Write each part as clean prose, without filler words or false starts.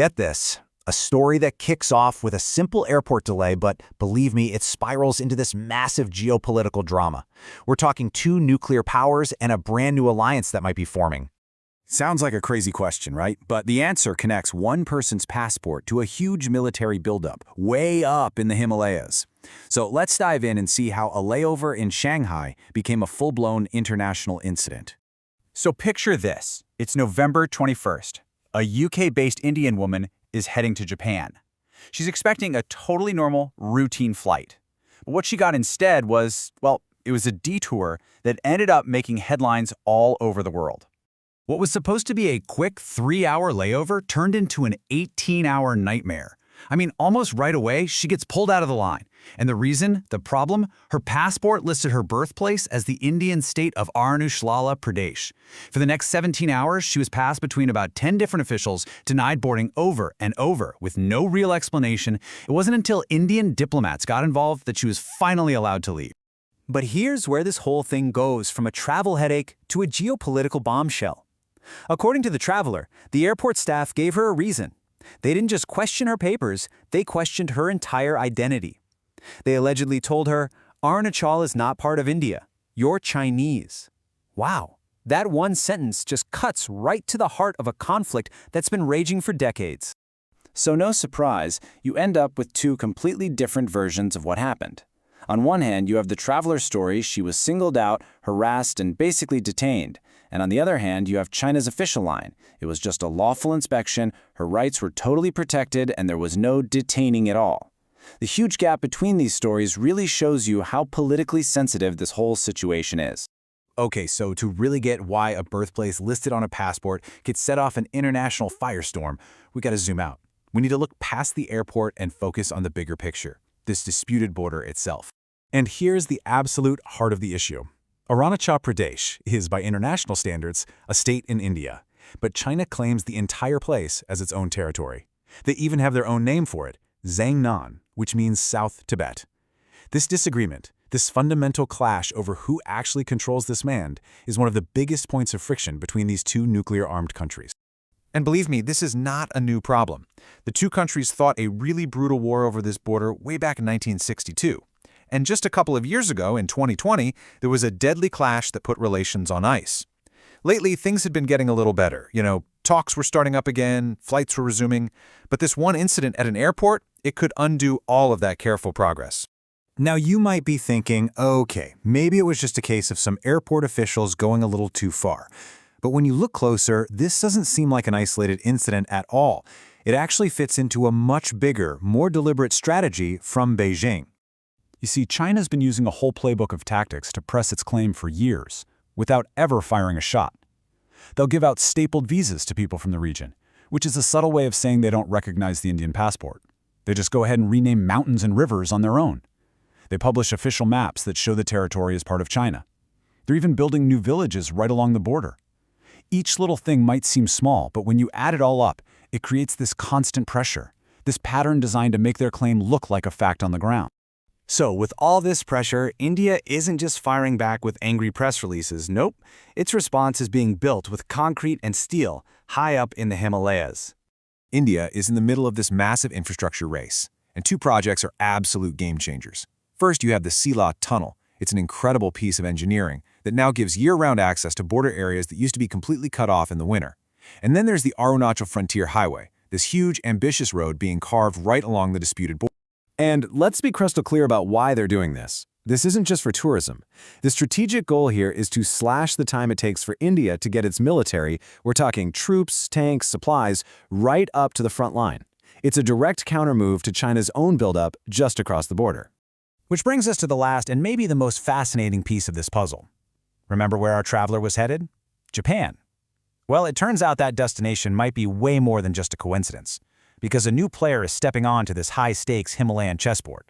Get this, a story that kicks off with a simple airport delay, but believe me, it spirals into this massive geopolitical drama. We're talking two nuclear powers and a brand new alliance that might be forming. Sounds like a crazy question, right? But the answer connects one person's passport to a huge military buildup, way up in the Himalayas. So let's dive in and see how a layover in Shanghai became a full-blown international incident. So picture this. It's November 21st. A UK-based Indian woman is heading to Japan. She's expecting a totally normal, routine flight. But what she got instead was, well, it was a detour that ended up making headlines all over the world. What was supposed to be a quick 3-hour layover turned into an 18-hour nightmare. I mean, almost right away, she gets pulled out of the line. And the reason, the problem, her passport listed her birthplace as the Indian state of Arunachala Pradesh. For the next 17 hours, she was passed between about 10 different officials, denied boarding over and over with no real explanation. It wasn't until Indian diplomats got involved that she was finally allowed to leave. But here's where this whole thing goes from a travel headache to a geopolitical bombshell. According to the traveler, the airport staff gave her a reason. They didn't just question her papers, they questioned her entire identity. They allegedly told her, "Arunachal is not part of India. You're Chinese." Wow, that one sentence just cuts right to the heart of a conflict that's been raging for decades. So no surprise, you end up with two completely different versions of what happened. On one hand, you have the traveler's story. She was singled out, harassed, and basically detained. And on the other hand, you have China's official line. It was just a lawful inspection, her rights were totally protected, and there was no detaining at all. The huge gap between these stories really shows you how politically sensitive this whole situation is. Okay, so to really get why a birthplace listed on a passport could set off an international firestorm, we gotta zoom out. We need to look past the airport and focus on the bigger picture, this disputed border itself. And here's the absolute heart of the issue. Arunachal Pradesh is, by international standards, a state in India, but China claims the entire place as its own territory. They even have their own name for it, Zhangnan, which means South Tibet. This disagreement, this fundamental clash over who actually controls this land, is one of the biggest points of friction between these two nuclear-armed countries. And believe me, this is not a new problem. The two countries fought a really brutal war over this border way back in 1962. And just a couple of years ago, in 2020, there was a deadly clash that put relations on ice. Lately, things had been getting a little better. Talks were starting up again, flights were resuming. But this one incident at an airport, it could undo all of that careful progress. Now you might be thinking, okay, maybe it was just a case of some airport officials going a little too far. But when you look closer, this doesn't seem like an isolated incident at all. It actually fits into a much bigger, more deliberate strategy from Beijing. You see, China's been using a whole playbook of tactics to press its claim for years, without ever firing a shot. They'll give out stapled visas to people from the region, which is a subtle way of saying they don't recognize the Indian passport. They just go ahead and rename mountains and rivers on their own. They publish official maps that show the territory as part of China. They're even building new villages right along the border. Each little thing might seem small, but when you add it all up, it creates this constant pressure, this pattern designed to make their claim look like a fact on the ground. So with all this pressure, India isn't just firing back with angry press releases. Nope, its response is being built with concrete and steel high up in the Himalayas. India is in the middle of this massive infrastructure race, and two projects are absolute game changers. First, you have the Sila Tunnel. It's an incredible piece of engineering that now gives year-round access to border areas that used to be completely cut off in the winter. And then there's the Arunachal Frontier Highway, this huge, ambitious road being carved right along the disputed border. And let's be crystal clear about why they're doing this. This isn't just for tourism. The strategic goal here is to slash the time it takes for India to get its military, we're talking troops, tanks, supplies, right up to the front line. It's a direct countermove to China's own buildup just across the border. Which brings us to the last and maybe the most fascinating piece of this puzzle. Remember where our traveler was headed? Japan. Well, it turns out that destination might be way more than just a coincidence, because a new player is stepping onto this high-stakes Himalayan chessboard.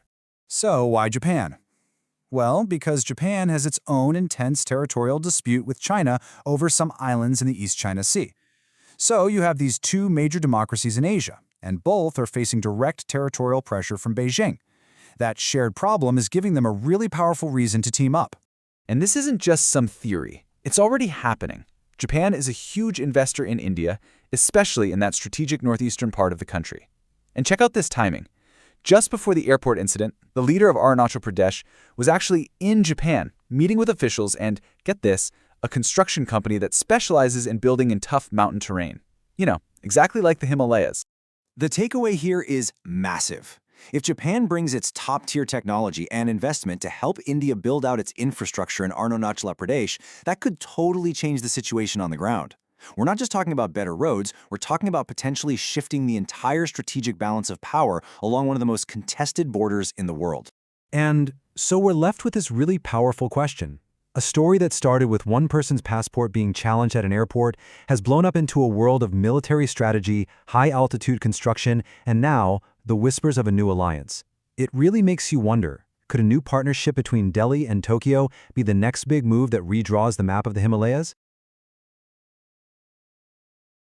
So why Japan? Well, because Japan has its own intense territorial dispute with China over some islands in the East China Sea. So you have these two major democracies in Asia, and both are facing direct territorial pressure from Beijing. That shared problem is giving them a really powerful reason to team up. And this isn't just some theory. It's already happening. Japan is a huge investor in India. especially in that strategic northeastern part of the country. And check out this timing. Just before the airport incident, the leader of Arunachal Pradesh was actually in Japan, meeting with officials and, get this, a construction company that specializes in building in tough mountain terrain. You know, exactly like the Himalayas. The takeaway here is massive. If Japan brings its top-tier technology and investment to help India build out its infrastructure in Arunachal Pradesh, that could totally change the situation on the ground. We're not just talking about better roads, we're talking about potentially shifting the entire strategic balance of power along one of the most contested borders in the world. And so we're left with this really powerful question. A story that started with one person's passport being challenged at an airport has blown up into a world of military strategy, high-altitude construction, and now, the whispers of a new alliance. It really makes you wonder, could a new partnership between Delhi and Tokyo be the next big move that redraws the map of the Himalayas?